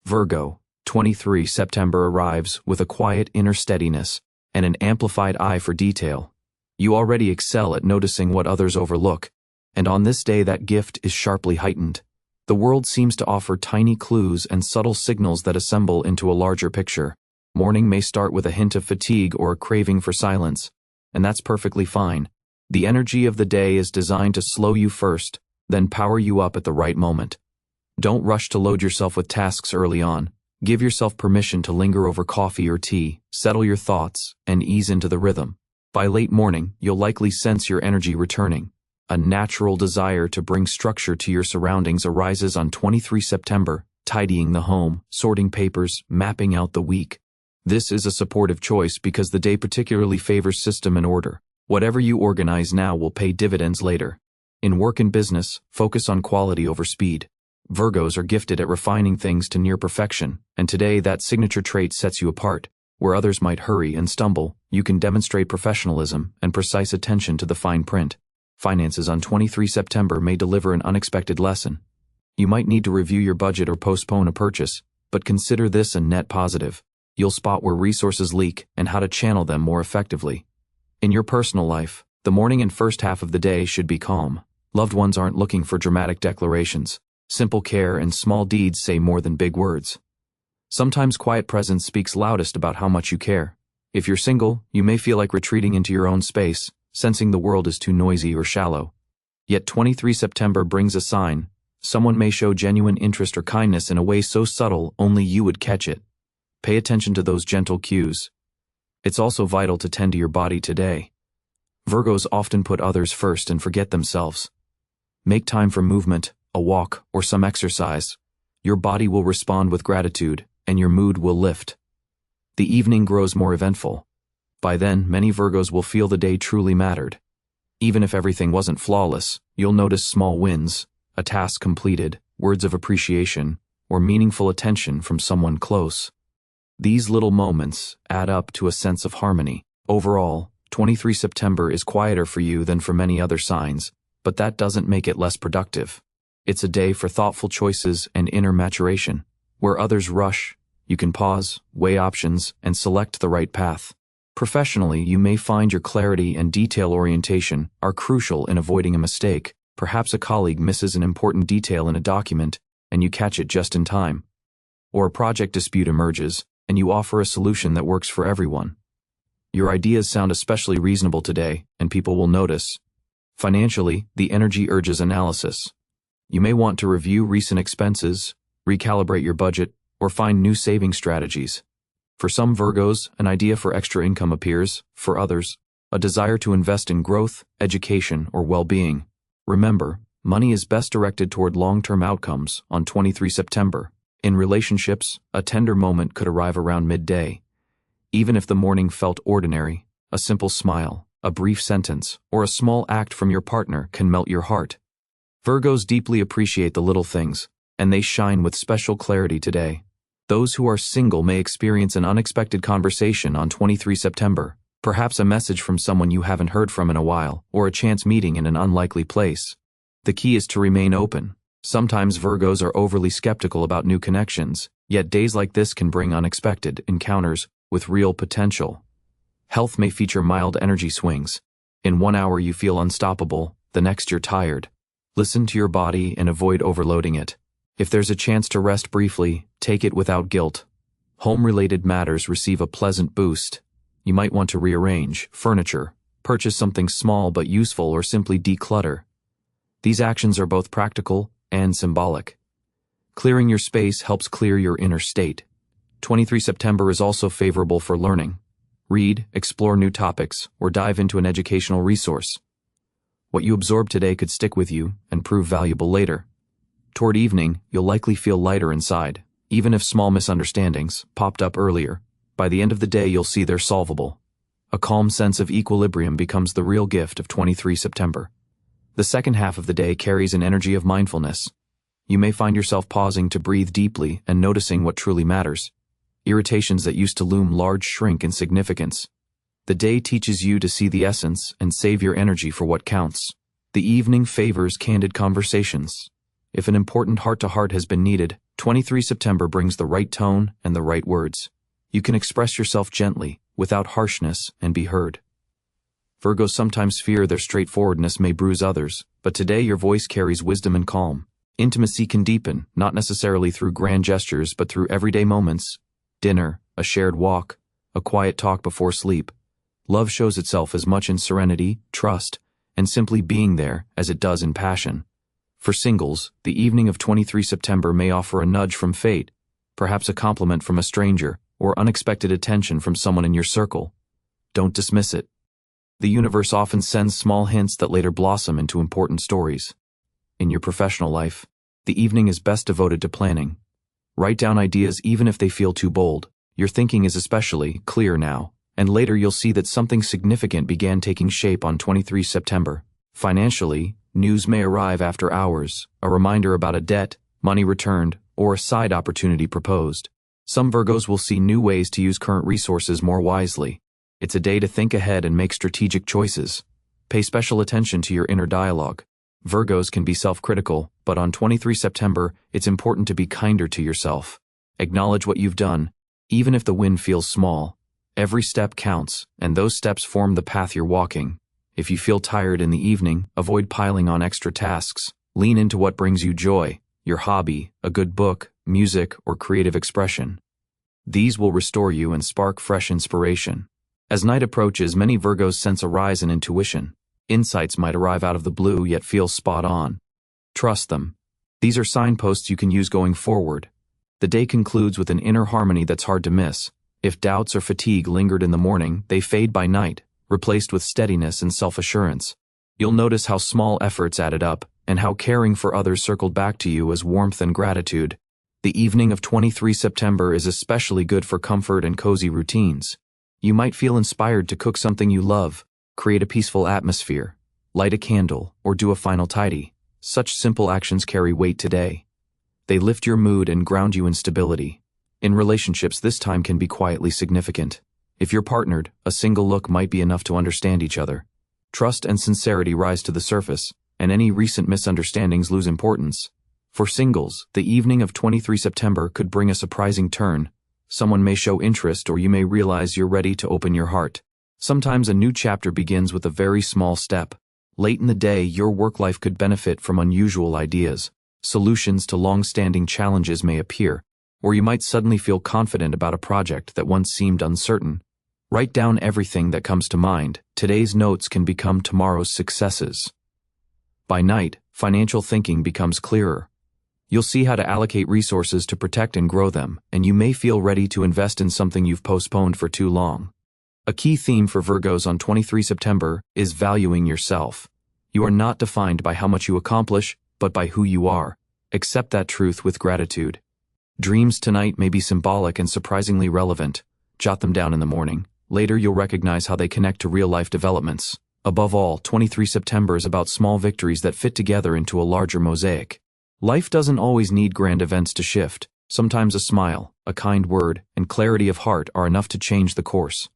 Virgo, 23 September arrives with a quiet inner steadiness and an amplified eye for detail. You already excel at noticing what others overlook, and on this day that gift is sharply heightened. The world seems to offer tiny clues and subtle signals that assemble into a larger picture. Morning may start with a hint of fatigue or a craving for silence, and that's perfectly fine. The energy of the day is designed to slow you first, then power you up at the right moment. Don't rush to load yourself with tasks early on. Give yourself permission to linger over coffee or tea, settle your thoughts, and ease into the rhythm. By late morning, you'll likely sense your energy returning. A natural desire to bring structure to your surroundings arises on 23 September, tidying the home, sorting papers, mapping out the week. This is a supportive choice because the day particularly favors system and order. Whatever you organize now will pay dividends later. In work and business, focus on quality over speed. Virgos are gifted at refining things to near perfection, and today that signature trait sets you apart. Where others might hurry and stumble, you can demonstrate professionalism and precise attention to the fine print. Finances on 23 September may deliver an unexpected lesson. You might need to review your budget or postpone a purchase, but consider this a net positive. You'll spot where resources leak and how to channel them more effectively. In your personal life, the morning and first half of the day should be calm. Loved ones aren't looking for dramatic declarations. Simple care and small deeds say more than big words. Sometimes quiet presence speaks loudest about how much you care. If you're single, you may feel like retreating into your own space, sensing the world is too noisy or shallow. Yet 23 September brings a sign. Someone may show genuine interest or kindness in a way so subtle only you would catch it. Pay attention to those gentle cues. It's also vital to tend to your body today. Virgos often put others first and forget themselves. Make time for movement, a walk, or some exercise. Your body will respond with gratitude, and your mood will lift. The evening grows more eventful. By then, many Virgos will feel the day truly mattered. Even if everything wasn't flawless, you'll notice small wins, a task completed, words of appreciation, or meaningful attention from someone close. These little moments add up to a sense of harmony. Overall, 23 September is quieter for you than for many other signs, but that doesn't make it less productive. It's a day for thoughtful choices and inner maturation. Where others rush, you can pause, weigh options, and select the right path. Professionally, you may find your clarity and detail orientation are crucial in avoiding a mistake. Perhaps a colleague misses an important detail in a document, and you catch it just in time. Or a project dispute emerges, and you offer a solution that works for everyone. Your ideas sound especially reasonable today, and people will notice. Financially, the energy urges analysis. You may want to review recent expenses, recalibrate your budget, or find new saving strategies. For some Virgos, an idea for extra income appears. For others, a desire to invest in growth, education, or well-being. Remember, money is best directed toward long-term outcomes on 23 September. In relationships, a tender moment could arrive around midday. Even if the morning felt ordinary, a simple smile, a brief sentence, or a small act from your partner can melt your heart. Virgos deeply appreciate the little things, and they shine with special clarity today. Those who are single may experience an unexpected conversation on 23 September, perhaps a message from someone you haven't heard from in a while, or a chance meeting in an unlikely place. The key is to remain open. Sometimes Virgos are overly skeptical about new connections, yet days like this can bring unexpected encounters with real potential. Health may feature mild energy swings. In 1 hour you feel unstoppable, the next you're tired. Listen to your body and avoid overloading it. If there's a chance to rest briefly, take it without guilt. Home-related matters receive a pleasant boost. You might want to rearrange furniture, purchase something small but useful, or simply declutter. These actions are both practical and symbolic. Clearing your space helps clear your inner state. 23 September is also favorable for learning. Read, explore new topics, or dive into an educational resource. What you absorb today could stick with you and prove valuable later. Toward evening, you'll likely feel lighter inside, even if small misunderstandings popped up earlier. By the end of the day, you'll see they're solvable. A calm sense of equilibrium becomes the real gift of 23 September. The second half of the day carries an energy of mindfulness. You may find yourself pausing to breathe deeply and noticing what truly matters. Irritations that used to loom large shrink in significance. The day teaches you to see the essence and save your energy for what counts. The evening favors candid conversations. If an important heart-to-heart has been needed, 23 September brings the right tone and the right words. You can express yourself gently, without harshness, and be heard. Virgos sometimes fear their straightforwardness may bruise others, but today your voice carries wisdom and calm. Intimacy can deepen, not necessarily through grand gestures but through everyday moments. Dinner, a shared walk, a quiet talk before sleep. Love shows itself as much in serenity, trust, and simply being there as it does in passion. For singles, the evening of 23 September may offer a nudge from fate, perhaps a compliment from a stranger, or unexpected attention from someone in your circle. Don't dismiss it. The universe often sends small hints that later blossom into important stories. In your professional life, the evening is best devoted to planning. Write down ideas even if they feel too bold. Your thinking is especially clear now, and later you'll see that something significant began taking shape on 23 September. Financially, news may arrive after hours, a reminder about a debt, money returned, or a side opportunity proposed. Some Virgos will see new ways to use current resources more wisely. It's a day to think ahead and make strategic choices. Pay special attention to your inner dialogue. Virgos can be self-critical, but on 23 September, it's important to be kinder to yourself. Acknowledge what you've done, even if the win feels small. Every step counts, and those steps form the path you're walking. If you feel tired in the evening, avoid piling on extra tasks. Lean into what brings you joy, your hobby, a good book, music, or creative expression. These will restore you and spark fresh inspiration. As night approaches, many Virgos sense a rise in intuition. Insights might arrive out of the blue yet feel spot on. Trust them. These are signposts you can use going forward. The day concludes with an inner harmony that's hard to miss. If doubts or fatigue lingered in the morning, they fade by night, replaced with steadiness and self-assurance. You'll notice how small efforts added up, and how caring for others circled back to you as warmth and gratitude. The evening of 23 September is especially good for comfort and cozy routines. You might feel inspired to cook something you love, create a peaceful atmosphere, light a candle, or do a final tidy. Such simple actions carry weight today. They lift your mood and ground you in stability. In relationships, this time can be quietly significant. If you're partnered, a single look might be enough to understand each other. Trust and sincerity rise to the surface, and any recent misunderstandings lose importance. For singles, the evening of 23 September could bring a surprising turn. Someone may show interest, or you may realize you're ready to open your heart. Sometimes a new chapter begins with a very small step. Late in the day, your work life could benefit from unusual ideas. Solutions to long-standing challenges may appear, or you might suddenly feel confident about a project that once seemed uncertain. Write down everything that comes to mind. Today's notes can become tomorrow's successes. By night, financial thinking becomes clearer. You'll see how to allocate resources to protect and grow them, and you may feel ready to invest in something you've postponed for too long. A key theme for Virgos on 23 September is valuing yourself. You are not defined by how much you accomplish, but by who you are. Accept that truth with gratitude. Dreams tonight may be symbolic and surprisingly relevant. Jot them down in the morning. Later you'll recognize how they connect to real-life developments. Above all, 23 September is about small victories that fit together into a larger mosaic. Life doesn't always need grand events to shift. Sometimes a smile, a kind word, and clarity of heart are enough to change the course.